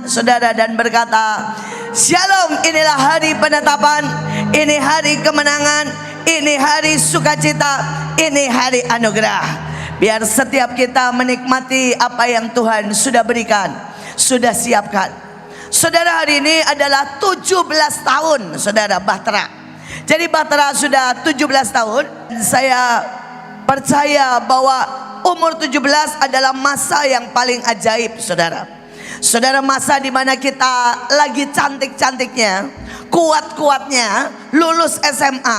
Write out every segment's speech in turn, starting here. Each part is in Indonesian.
saudara, dan berkata, Shalom, inilah hari penetapan, ini hari kemenangan, ini hari sukacita, ini hari anugerah. Biar setiap kita menikmati apa yang Tuhan sudah berikan, sudah siapkan. Saudara, hari ini adalah 17 tahun saudara Bahtera. Jadi Bahtera sudah 17 tahun. Saya percaya bahwa umur 17 adalah masa yang paling ajaib saudara. Saudara, masa dimana kita lagi cantik-cantiknya, kuat-kuatnya, lulus SMA.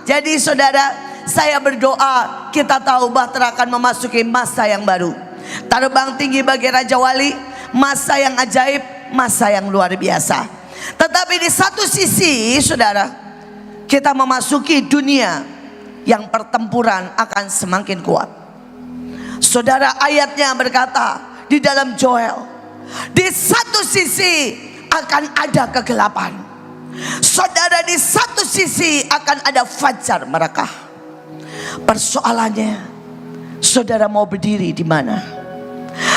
Jadi saudara, saya berdoa kita tahu Bahtera akan memasuki masa yang baru. Terbang tinggi bagi Raja Wali, masa yang ajaib, masa yang luar biasa. Tetapi di satu sisi saudara, kita memasuki dunia yang pertempuran akan semakin kuat. Saudara, ayatnya berkata di dalam Joel, di satu sisi akan ada kegelapan. Saudara, di satu sisi akan ada fajar mereka. Persoalannya, saudara mau berdiri di mana?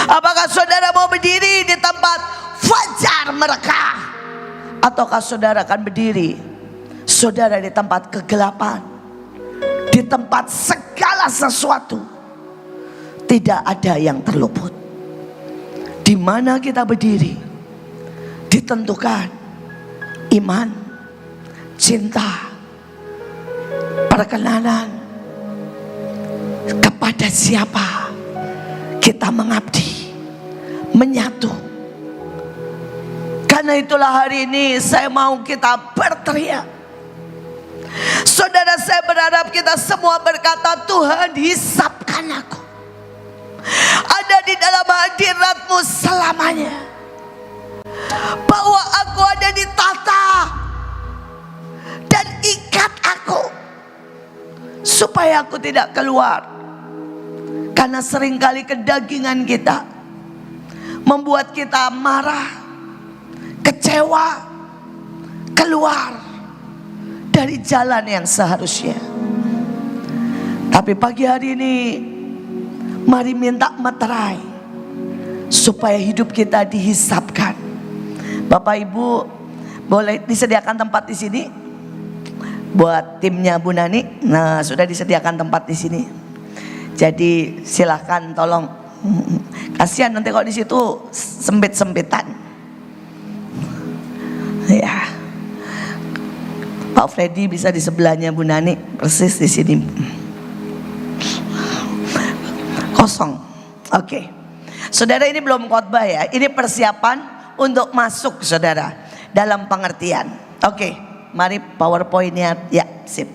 Apakah saudara mau berdiri di tempat fajar mereka, ataukah saudara akan berdiri saudara di tempat kegelapan, di tempat segala sesuatu tidak ada yang terluput? Di mana kita berdiri ditentukan iman, cinta, perkenanan kepada siapa kita mengabdi, menyatu. Karena itulah hari ini saya mau kita berteriak. Saudara, saya berharap kita semua berkata, Tuhan, hisapkan aku. Ada di dalam hadirat-Mu selamanya. Bahwa aku ada di tata, dan ikat aku supaya aku tidak keluar. Karena seringkali kedagingan kita membuat kita marah, kecewa, keluar dari jalan yang seharusnya. Tapi pagi hari ini, mari minta meterai supaya hidup kita dihisapkan. Bapak Ibu, boleh disediakan tempat di sini buat timnya Bu Nani. Nah, sudah disediakan tempat di sini. Jadi silahkan tolong. Kasihan nanti kalau di situ sempit-sempitan. Ya, Pak Freddy bisa di sebelahnya Bu Nani, persis di sini. Kosong. Oke. Saudara, ini belum khotbah ya. Ini persiapan untuk masuk saudara dalam pengertian. Oke, mari PowerPoint-nya. Ya, sip.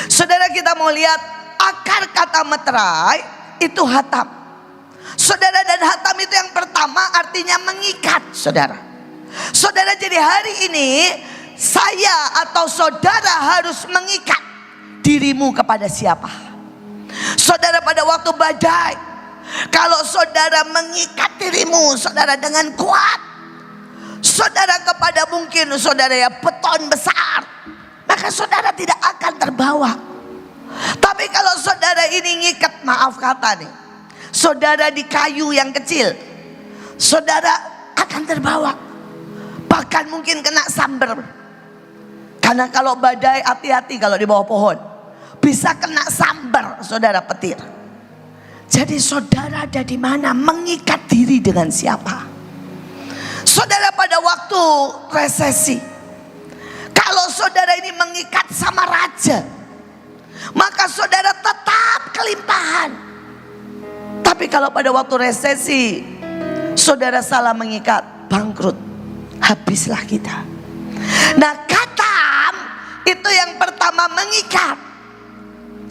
Saudara, kita mau lihat akar kata meterai itu hatam. Saudara, dan hatam itu yang pertama artinya mengikat saudara. Saudara, jadi hari ini saya atau saudara harus mengikat dirimu kepada siapa? Saudara, pada waktu badai, kalau saudara mengikat dirimu saudara dengan kuat, saudara, kepada mungkin saudara ya beton besar, maka saudara tidak akan terbawa. Tapi kalau saudara ini ngikat, maaf kata nih, saudara di kayu yang kecil, saudara akan terbawa, bahkan mungkin kena sambar. Karena kalau badai, hati-hati kalau di bawah pohon, bisa kena sambar saudara, petir. Jadi saudara ada di mana? Mengikat diri dengan siapa? Saudara, pada waktu resesi, kalau saudara ini mengikat sama raja, maka saudara tetap kelimpahan. Tapi kalau pada waktu resesi saudara salah mengikat, bangkrut, habislah kita. Nah, katam itu yang pertama, mengikat.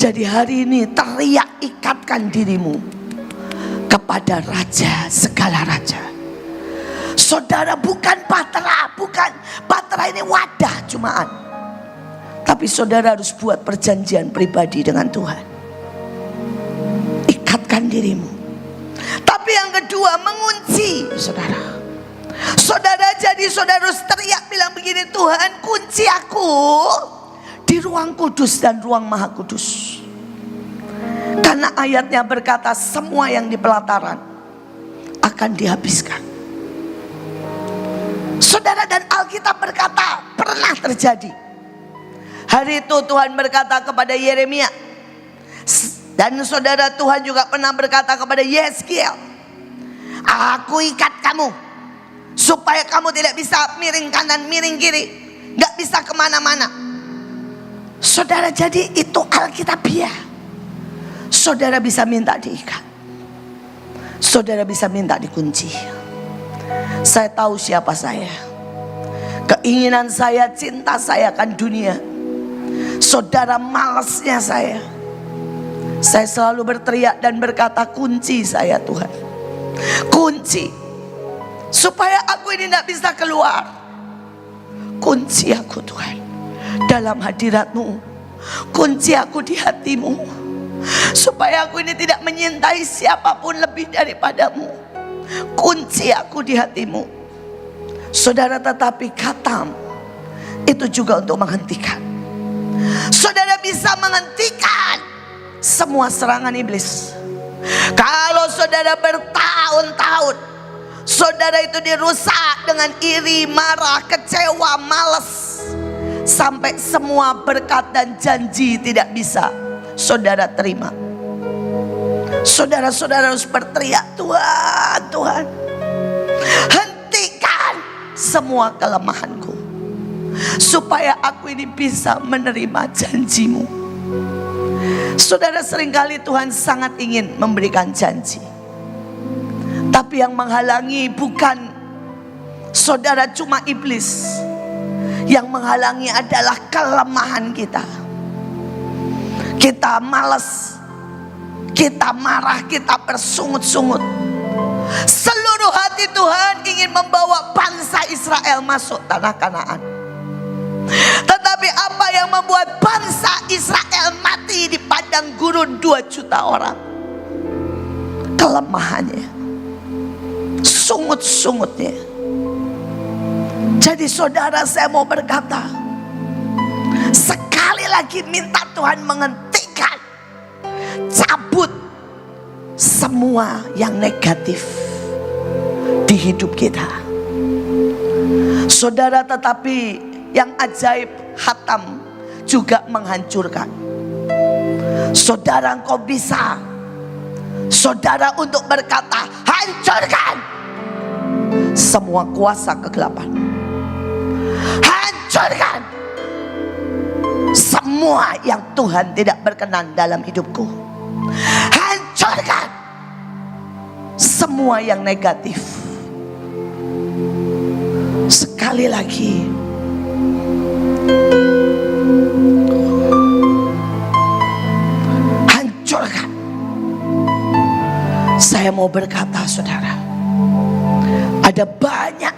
Jadi hari ini teriak, ikatkan dirimu kepada Raja segala raja. Saudara, bukan Bahtera, bukan Bahtera ini wadah cumaan. Tapi saudara harus buat perjanjian pribadi dengan Tuhan. Ikatkan dirimu. Tapi yang kedua, mengunci saudara. Saudara, jadi saudara harus teriak bilang begini, Tuhan, kunci aku di ruang kudus dan ruang maha kudus. Karena ayatnya berkata semua yang di pelataran akan dihabiskan. Saudara, dan Alkitab berkata pernah terjadi. Hari itu Tuhan berkata kepada Yeremia, dan saudara, Tuhan juga pernah berkata kepada Yeskiel, aku ikat kamu supaya kamu tidak bisa miring kanan miring kiri, gak bisa kemana-mana. Saudara, jadi itu Alkitabiah. Saudara bisa minta diikat, saudara bisa minta dikunci. Saya tahu siapa saya. Keinginan saya, cinta saya akan dunia. Saudara, malasnya saya selalu berteriak dan berkata, kunci saya Tuhan, kunci, supaya aku ini tidak bisa keluar. Kunci aku Tuhan dalam hadirat-Mu, kunci aku di hati-Mu, supaya aku ini tidak menyintai siapapun lebih daripada-Mu. Kunci aku di hati-Mu. Saudara, tetapi khatam itu juga untuk menghentikan. Saudara bisa menghentikan semua serangan iblis. Kalau saudara bertahun-tahun saudara itu dirusak dengan iri, marah, kecewa, malas, sampai semua berkat dan janji tidak bisa saudara terima. Saudara-saudara harus berteriak, Tuhan, Tuhan, hentikan semua kelemahanku, supaya aku ini bisa menerima janji-Mu. Saudara, seringkali Tuhan sangat ingin memberikan janji, tapi yang menghalangi bukan saudara cuma iblis. Yang menghalangi adalah kelemahan kita. Kita malas, kita marah, kita bersungut-sungut. Seluruh hati Tuhan ingin membawa bangsa Israel masuk tanah Kanaan. Tetapi apa yang membuat bangsa Israel mati di padang gurun 2 juta orang? Kelemahannya, sungut-sungutnya. Jadi saudara, saya mau berkata, sekali lagi minta Tuhan menghentikan, cabut semua yang negatif di hidup kita. Saudara, tetapi yang ajaib, khatam juga menghancurkan. Saudara, engkau bisa, saudara, untuk berkata, hancurkan semua kuasa kegelapan, hancurkan semua yang Tuhan tidak berkenan dalam hidupku, hancurkan semua yang negatif. Sekali lagi, hancurkan. Saya mau berkata, saudara, ada banyak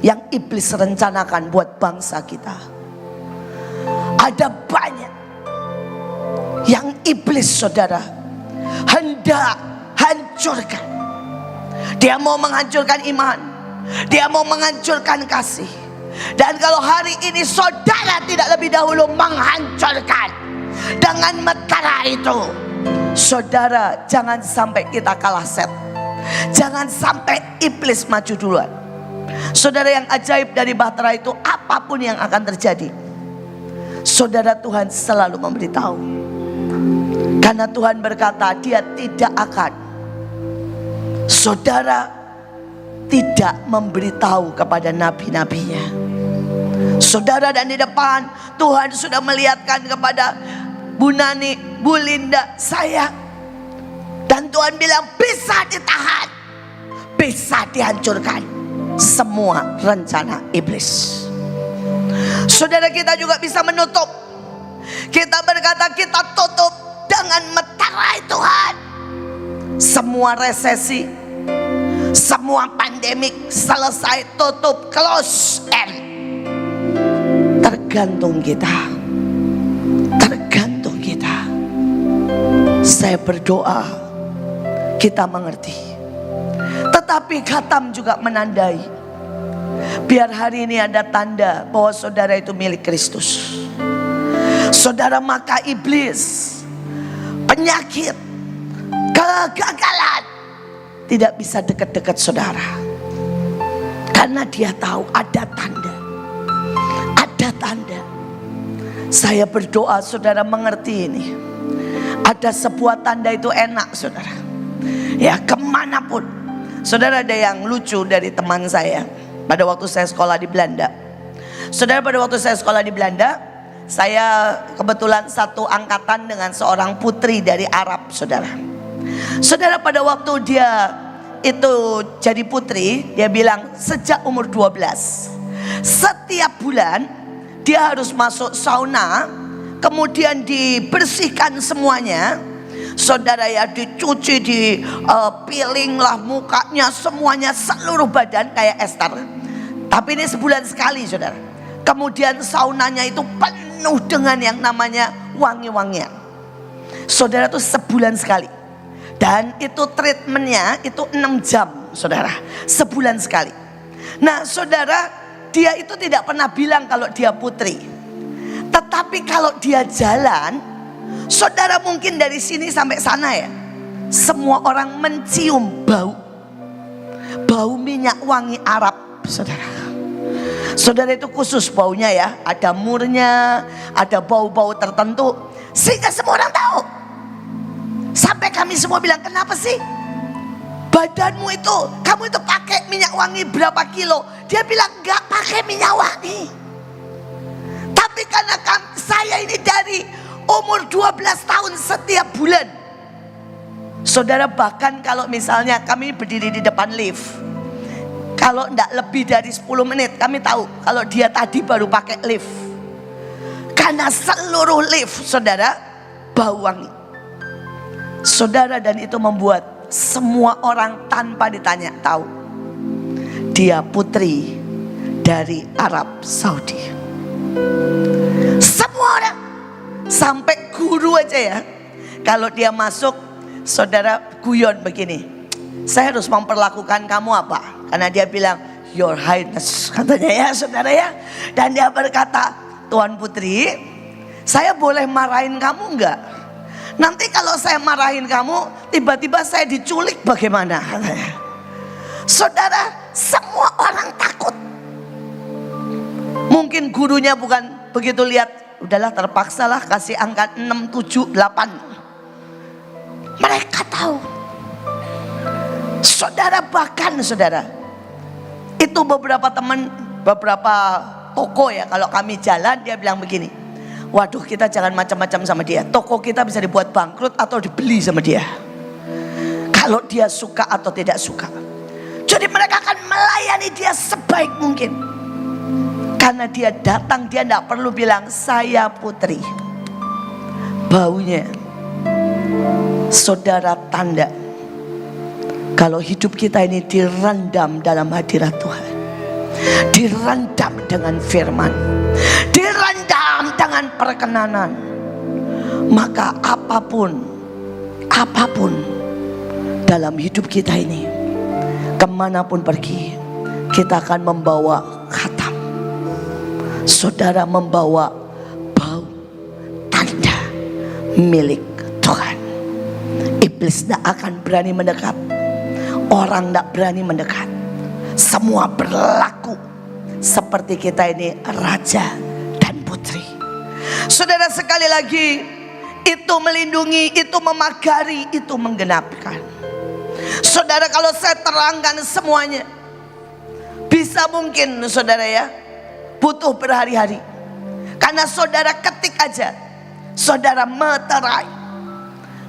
yang iblis rencanakan buat bangsa kita. Ada banyak yang iblis, saudara, hendak hancurkan. Dia mau menghancurkan iman, dia mau menghancurkan kasih. Dan kalau hari ini saudara tidak lebih dahulu menghancurkan dengan metara itu, saudara, jangan sampai kita kalah set. Jangan sampai iblis maju duluan. Saudara, yang ajaib dari Bahtera itu, apapun yang akan terjadi, saudara, Tuhan selalu memberitahu. Karena Tuhan berkata, Dia tidak akan, saudara, tidak memberitahu kepada nabi-nabinya. Saudara, dan di depan Tuhan sudah melihatkan kepada Bu Nani, Bu Linda, saya. Dan Tuhan bilang bisa ditahan, bisa dihancurkan semua rencana iblis. Saudara, kita juga bisa menutup. Kita berkata, kita tutup dengan meterai Tuhan. Semua resesi, semua pandemik selesai, tutup, close, end. Tergantung kita, tergantung kita. Saya berdoa kita mengerti. Tetapi khatam juga menandai, biar hari ini ada tanda bahwa saudara itu milik Kristus. Saudara, maka iblis, penyakit, kegagalan tidak bisa dekat-dekat saudara. Karena dia tahu ada tanda. Ada tanda. Saya berdoa saudara mengerti ini. Ada sebuah tanda itu enak saudara. Ya kemanapun. Saudara, ada yang lucu dari teman saya pada waktu saya sekolah di Belanda. Saudara, pada waktu saya sekolah di Belanda, saya kebetulan satu angkatan dengan seorang putri dari Arab saudara. Saudara, pada waktu dia itu jadi putri, dia bilang sejak umur 12 setiap bulan dia harus masuk sauna, kemudian dibersihkan semuanya. Saudara ya, dicuci, peeling lah mukanya, semuanya, seluruh badan kayak Esther. Tapi ini sebulan sekali saudara. Kemudian saunanya itu penuh dengan yang namanya wangi-wangian. Saudara, tuh sebulan sekali. Dan itu treatmentnya itu 6 jam saudara, sebulan sekali. Nah saudara, dia itu tidak pernah bilang kalau dia putri. Tetapi kalau dia jalan, saudara, mungkin dari sini sampai sana ya, semua orang mencium bau minyak wangi Arab saudara. Saudara, itu khusus baunya ya, ada murnya, ada bau-bau tertentu, sehingga semua orang tahu. Sampai kami semua bilang, kenapa sih badanmu itu, kamu itu pakai minyak wangi berapa kilo? Dia bilang enggak pakai minyak wangi. Tapi karena saya ini dari umur 12 tahun setiap bulan. Saudara, bahkan kalau misalnya kami berdiri di depan lift, kalau enggak lebih dari 10 menit kami tahu kalau dia tadi baru pakai lift. Karena seluruh lift saudara bau wangi. Saudara, dan itu membuat semua orang tanpa ditanya tahu dia putri dari Arab Saudi. Semua orang, sampai guru aja ya, kalau dia masuk saudara guyon begini, saya harus memperlakukan kamu apa? Karena dia bilang Your Highness katanya ya saudara ya. Dan dia berkata, Tuan Putri, saya boleh marahin kamu enggak? Nanti kalau saya marahin kamu, tiba-tiba saya diculik bagaimana? Saudara, semua orang takut. Mungkin gurunya bukan begitu lihat, udahlah terpaksalah kasih angka 6, 7, 8. Mereka tahu. Saudara, bahkan saudara, itu beberapa teman, beberapa toko ya, kalau kami jalan dia bilang begini, waduh, kita jangan macam-macam sama dia. Toko kita bisa dibuat bangkrut atau dibeli sama dia. Kalau dia suka atau tidak suka. Jadi mereka akan melayani dia sebaik mungkin. Karena dia datang, dia tidak perlu bilang saya putri. Baunya, saudara, tanda kalau hidup kita ini direndam dalam hadirat Tuhan. Direndam dengan firman, direndam dengan perkenanan, maka apapun dalam hidup kita ini, kemanapun pergi, kita akan membawa khatam. Saudara, membawa bau tanda milik Tuhan. Iblis tidak akan berani mendekat, orang tidak berani mendekat. Semua berlaku seperti kita ini raja dan putri. Saudara, sekali lagi, itu melindungi, itu memagari, itu menggenapkan. Saudara, kalau saya terangkan semuanya, bisa mungkin saudara ya, butuh berhari-hari. Karena saudara ketik aja, saudara meterai,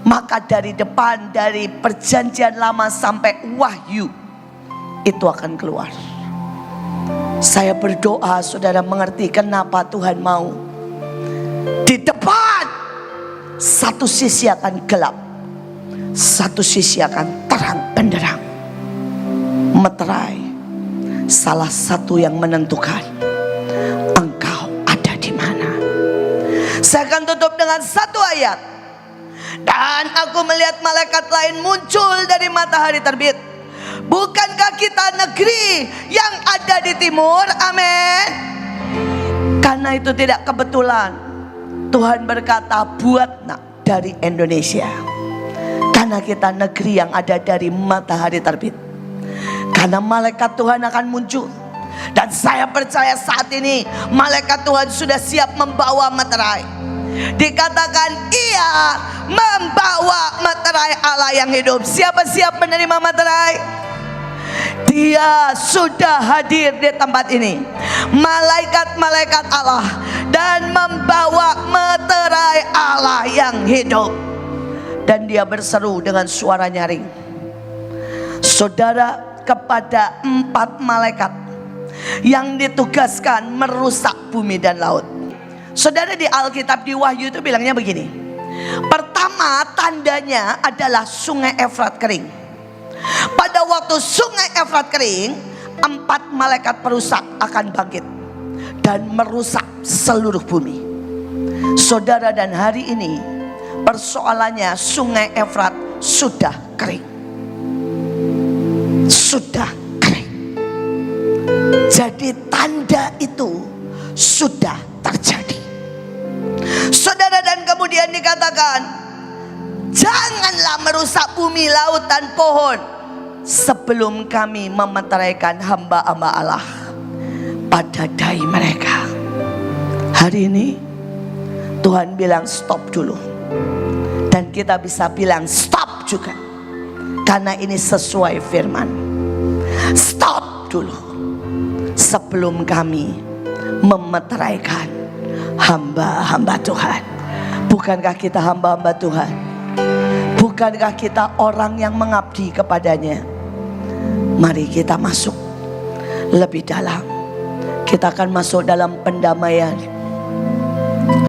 maka dari depan, dari perjanjian lama sampai wahyu, itu akan keluar. Saya berdoa saudara mengerti kenapa Tuhan mau di depan satu sisi akan gelap, satu sisi akan terang benderang. Meterai, salah satu yang menentukan engkau ada di mana. Saya akan tutup dengan satu ayat. Dan aku melihat malaikat lain muncul dari matahari terbit. Bukankah kita negeri yang ada di timur? Amin. Karena itu tidak kebetulan Tuhan berkata buat nak dari Indonesia. Karena kita negeri yang ada dari matahari terbit. Karena malaikat Tuhan akan muncul Dan saya percaya saat ini malaikat Tuhan sudah siap membawa meterai. Dikatakan ia membawa meterai Allah yang hidup. Siapa siap menerima meterai? Dia sudah hadir di tempat ini, malaikat-malaikat Allah, dan membawa meterai Allah yang hidup. Dan dia berseru dengan suara nyaring. Saudara, kepada 4 malaikat yang ditugaskan merusak bumi dan laut. Saudara, di Alkitab di Wahyu itu bilangnya begini. Pertama, tandanya adalah sungai Efrat kering. Pada waktu sungai Efrat kering, 4 malaikat perusak akan bangkit dan merusak seluruh bumi. Saudara, dan hari ini persoalannya sungai Efrat sudah kering. Sudah kering. Jadi tanda itu sudah terjadi. Saudara, dan kemudian dikatakan, janganlah merusak bumi, laut, dan pohon sebelum kami memeteraikan hamba-hamba Allah pada dai mereka. Hari ini Tuhan bilang stop dulu. Dan kita bisa bilang stop juga, karena ini sesuai firman. Stop dulu sebelum kami memeteraikan hamba-hamba Tuhan. Bukankah kita hamba-hamba Tuhan? Bukankah kita orang yang mengabdi kepadanya? Mari kita masuk lebih dalam. Kita akan masuk dalam pendamaian.